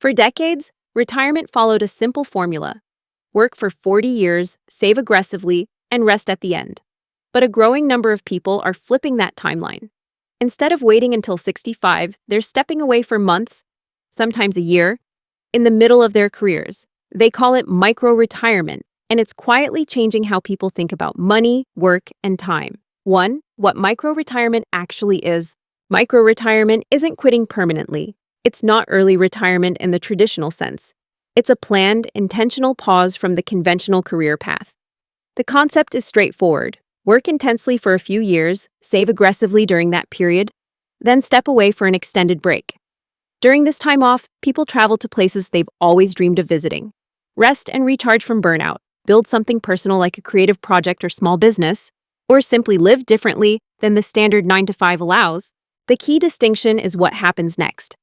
For decades, retirement followed a simple formula: work for 40 years, save aggressively, and rest at the end. But a growing number of people are flipping that timeline. Instead of waiting until 65, they're stepping away for months, sometimes a year, in the middle of their careers. They call it micro-retirement, and it's quietly changing how people think about money, work, and time. 1. What micro-retirement actually is. Micro-retirement isn't quitting permanently. It's not early retirement in the traditional sense. It's a planned, intentional pause from the conventional career path. The concept is straightforward. Work intensely for a few years, save aggressively during that period, then step away for an extended break. During this time off, people travel to places they've always dreamed of visiting. Rest and recharge from burnout, build something personal like a creative project or small business, or simply live differently than the standard 9-to-5 allows. The key distinction is what happens next.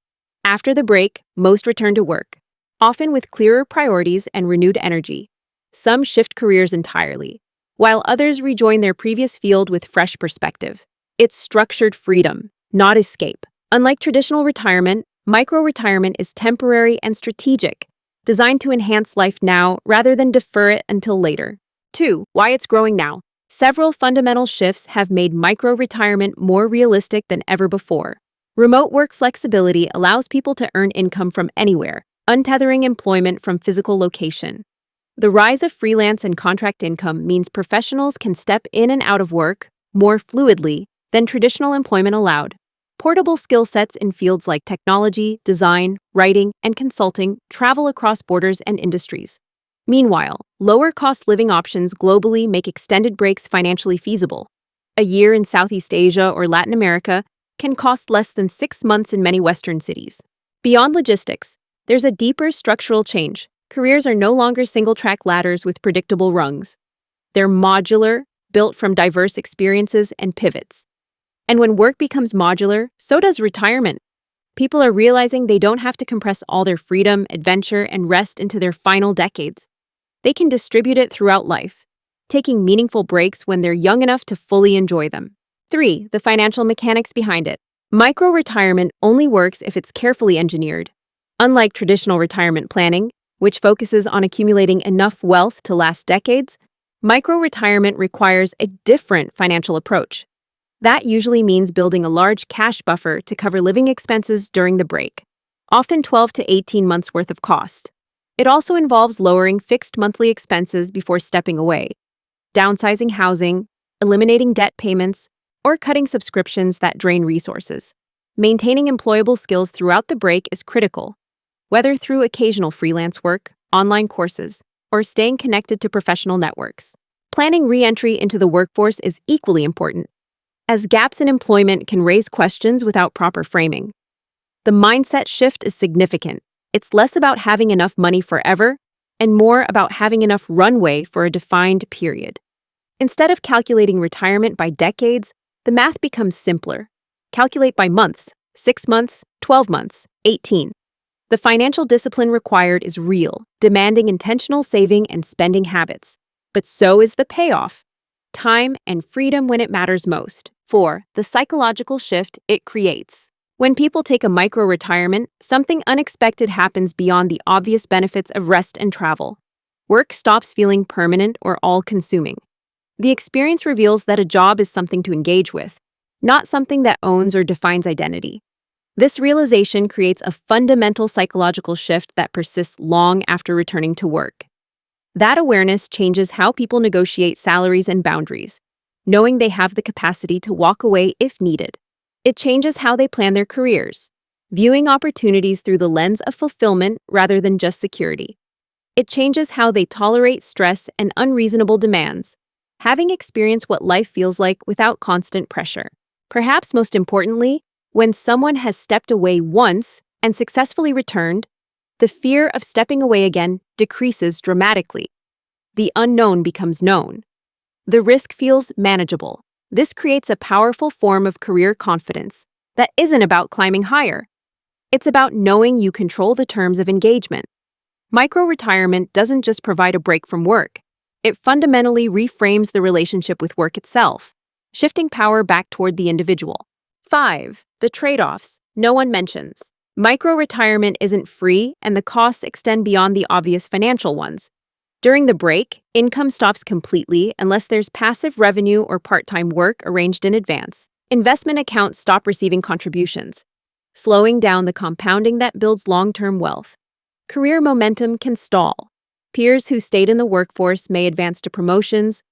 After the break, most return to work, often with clearer priorities and renewed energy. Some shift careers entirely, while others rejoin their previous field with fresh perspective. It's structured freedom, not escape. Unlike traditional retirement, micro-retirement is temporary and strategic, designed to enhance life now rather than defer it until later. 2. Why it's growing now. Several fundamental shifts have made micro-retirement more realistic than ever before. Remote work flexibility allows people to earn income from anywhere, untethering employment from physical location. The rise of freelance and contract income means professionals can step in and out of work more fluidly than traditional employment allowed. Portable skill sets in fields like technology, design, writing, and consulting travel across borders and industries. Meanwhile, lower-cost living options globally make extended breaks financially feasible. A year in Southeast Asia or Latin America can cost less than 6 months in many Western cities. Beyond logistics, there's a deeper structural change. Careers are no longer single-track ladders with predictable rungs. They're modular, built from diverse experiences and pivots. And when work becomes modular, so does retirement. People are realizing they don't have to compress all their freedom, adventure, and rest into their final decades. They can distribute it throughout life, taking meaningful breaks when they're young enough to fully enjoy them. 3. The financial mechanics behind it. Micro-retirement only works if it's carefully engineered. Unlike traditional retirement planning, which focuses on accumulating enough wealth to last decades, micro-retirement requires a different financial approach. That usually means building a large cash buffer to cover living expenses during the break, often 12 to 18 months worth of costs. It also involves lowering fixed monthly expenses before stepping away, downsizing housing, eliminating debt payments, or cutting subscriptions that drain resources. Maintaining employable skills throughout the break is critical, whether through occasional freelance work, online courses, or staying connected to professional networks. Planning re-entry into the workforce is equally important, as gaps in employment can raise questions without proper framing. The mindset shift is significant. It's less about having enough money forever and more about having enough runway for a defined period. Instead of calculating retirement by decades, the math becomes simpler. Calculate by months, 6 months, 12 months, 18. The financial discipline required is real, demanding intentional saving and spending habits. But so is the payoff: time and freedom when it matters most. 4. The psychological shift it creates. When people take a micro-retirement, something unexpected happens beyond the obvious benefits of rest and travel. Work stops feeling permanent or all-consuming. The experience reveals that a job is something to engage with, not something that owns or defines identity. This realization creates a fundamental psychological shift that persists long after returning to work. That awareness changes how people negotiate salaries and boundaries, knowing they have the capacity to walk away if needed. It changes how they plan their careers, viewing opportunities through the lens of fulfillment rather than just security. It changes how they tolerate stress and unreasonable demands, having experienced what life feels like without constant pressure. Perhaps most importantly, when someone has stepped away once and successfully returned, the fear of stepping away again decreases dramatically. The unknown becomes known. The risk feels manageable. This creates a powerful form of career confidence that isn't about climbing higher. It's about knowing you control the terms of engagement. Micro-retirement doesn't just provide a break from work. It fundamentally reframes the relationship with work itself, shifting power back toward the individual. 5. The trade-offs no one mentions. Micro-retirement isn't free, and the costs extend beyond the obvious financial ones. During the break, income stops completely unless there's passive revenue or part-time work arranged in advance. Investment accounts stop receiving contributions, slowing down the compounding that builds long-term wealth. Career momentum can stall. Peers who stayed in the workforce may advance to promotions,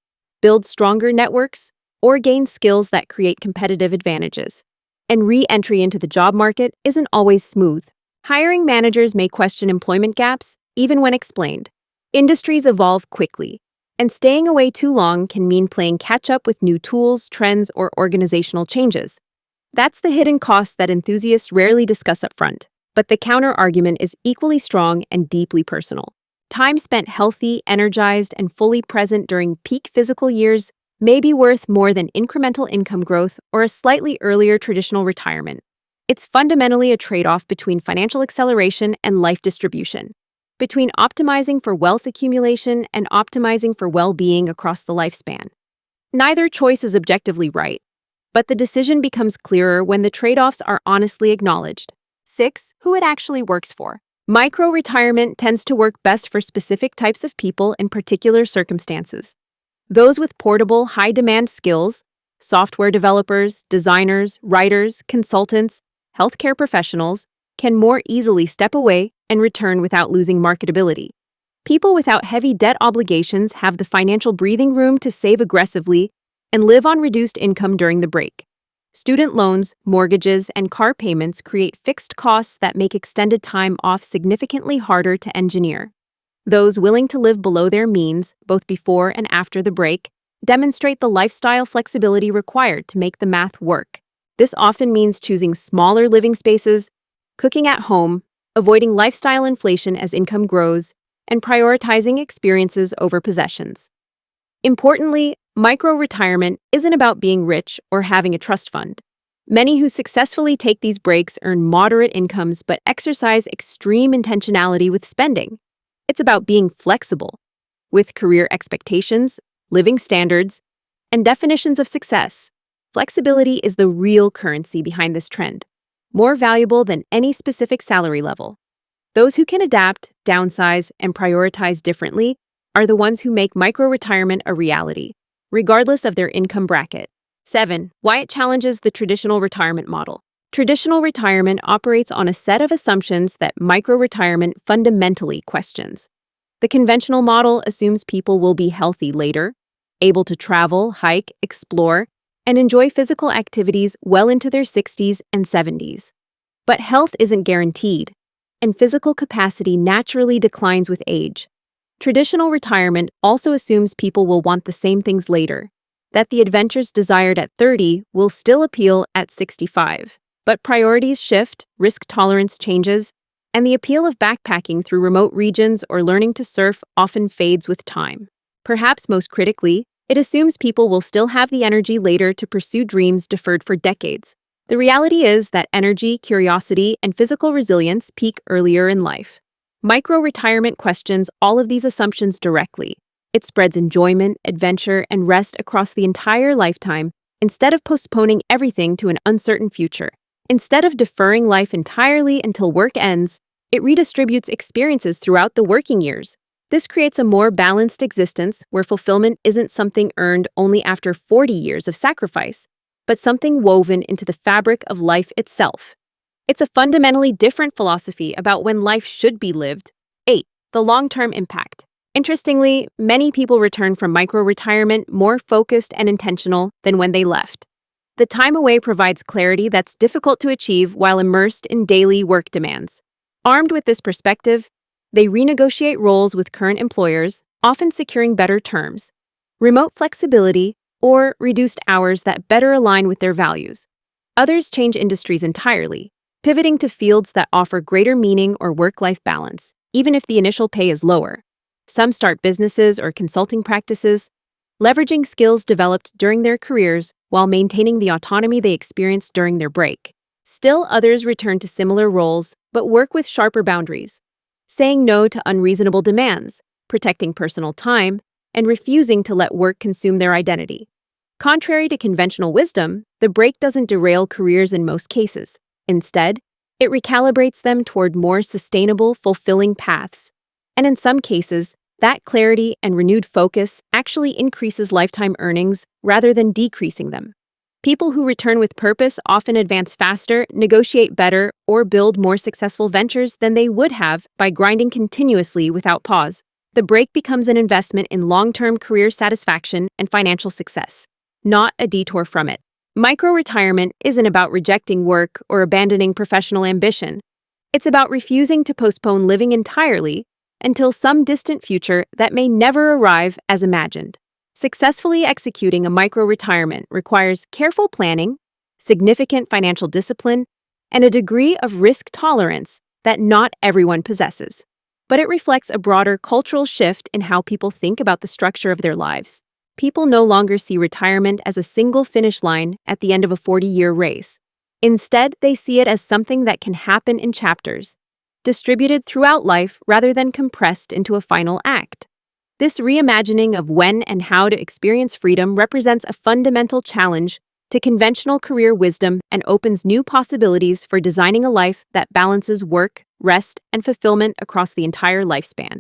build stronger networks, or gain skills that create competitive advantages. And re-entry into the job market isn't always smooth. Hiring managers may question employment gaps, even when explained. Industries evolve quickly, and staying away too long can mean playing catch-up with new tools, trends, or organizational changes. That's the hidden cost that enthusiasts rarely discuss upfront, but the counter-argument is equally strong and deeply personal. Time spent healthy, energized, and fully present during peak physical years may be worth more than incremental income growth or a slightly earlier traditional retirement. It's fundamentally a trade-off between financial acceleration and life distribution, between optimizing for wealth accumulation and optimizing for well-being across the lifespan. Neither choice is objectively right, but the decision becomes clearer when the trade-offs are honestly acknowledged. 6. Who it actually works for. Micro-retirement tends to work best for specific types of people in particular circumstances. Those with portable, high-demand skills, software developers, designers, writers, consultants, healthcare professionals, can more easily step away and return without losing marketability. People without heavy debt obligations have the financial breathing room to save aggressively and live on reduced income during the break. Student loans, mortgages, and car payments create fixed costs that make extended time off significantly harder to engineer. Those willing to live below their means, both before and after the break, demonstrate the lifestyle flexibility required to make the math work. This often means choosing smaller living spaces, cooking at home, avoiding lifestyle inflation as income grows, and prioritizing experiences over possessions. Importantly, micro-retirement isn't about being rich or having a trust fund. Many who successfully take these breaks earn moderate incomes but exercise extreme intentionality with spending. It's about being flexible with career expectations, living standards, and definitions of success. Flexibility is the real currency behind this trend, more valuable than any specific salary level. Those who can adapt, downsize, and prioritize differently are the ones who make micro-retirement a reality, regardless of their income bracket. 7. Why it challenges the traditional retirement model. Traditional retirement operates on a set of assumptions that micro-retirement fundamentally questions. The conventional model assumes people will be healthy later, able to travel, hike, explore, and enjoy physical activities well into their 60s and 70s. But health isn't guaranteed, and physical capacity naturally declines with age. Traditional retirement also assumes people will want the same things later, that the adventures desired at 30 will still appeal at 65. But priorities shift, risk tolerance changes, and the appeal of backpacking through remote regions or learning to surf often fades with time. Perhaps most critically, it assumes people will still have the energy later to pursue dreams deferred for decades. The reality is that energy, curiosity, and physical resilience peak earlier in life. Micro-retirement questions all of these assumptions directly. It spreads enjoyment, adventure, and rest across the entire lifetime instead of postponing everything to an uncertain future. Instead of deferring life entirely until work ends, it redistributes experiences throughout the working years. This creates a more balanced existence where fulfillment isn't something earned only after 40 years of sacrifice, but something woven into the fabric of life itself. It's a fundamentally different philosophy about when life should be lived. 8. The long-term impact. Interestingly, many people return from micro-retirement more focused and intentional than when they left. The time away provides clarity that's difficult to achieve while immersed in daily work demands. Armed with this perspective, they renegotiate roles with current employers, often securing better terms, remote flexibility, or reduced hours that better align with their values. Others change industries entirely, pivoting to fields that offer greater meaning or work-life balance, even if the initial pay is lower. Some start businesses or consulting practices, leveraging skills developed during their careers while maintaining the autonomy they experienced during their break. Still, others return to similar roles but work with sharper boundaries, saying no to unreasonable demands, protecting personal time, and refusing to let work consume their identity. Contrary to conventional wisdom, the break doesn't derail careers in most cases. Instead, It recalibrates them toward more sustainable, fulfilling paths. And in some cases, that clarity and renewed focus actually increases lifetime earnings rather than decreasing them. People who return with purpose often advance faster, negotiate better, or build more successful ventures than they would have by grinding continuously without pause. The break becomes an investment in long-term career satisfaction and financial success, not a detour from it. Micro-retirement isn't about rejecting work or abandoning professional ambition. It's about refusing to postpone living entirely until some distant future that may never arrive as imagined. Successfully executing a micro-retirement requires careful planning, significant financial discipline, and a degree of risk tolerance that not everyone possesses. But it reflects a broader cultural shift in how people think about the structure of their lives. People no longer see retirement as a single finish line at the end of a 40-year race. Instead, they see it as something that can happen in chapters, distributed throughout life rather than compressed into a final act. This reimagining of when and how to experience freedom represents a fundamental challenge to conventional career wisdom and opens new possibilities for designing a life that balances work, rest, and fulfillment across the entire lifespan.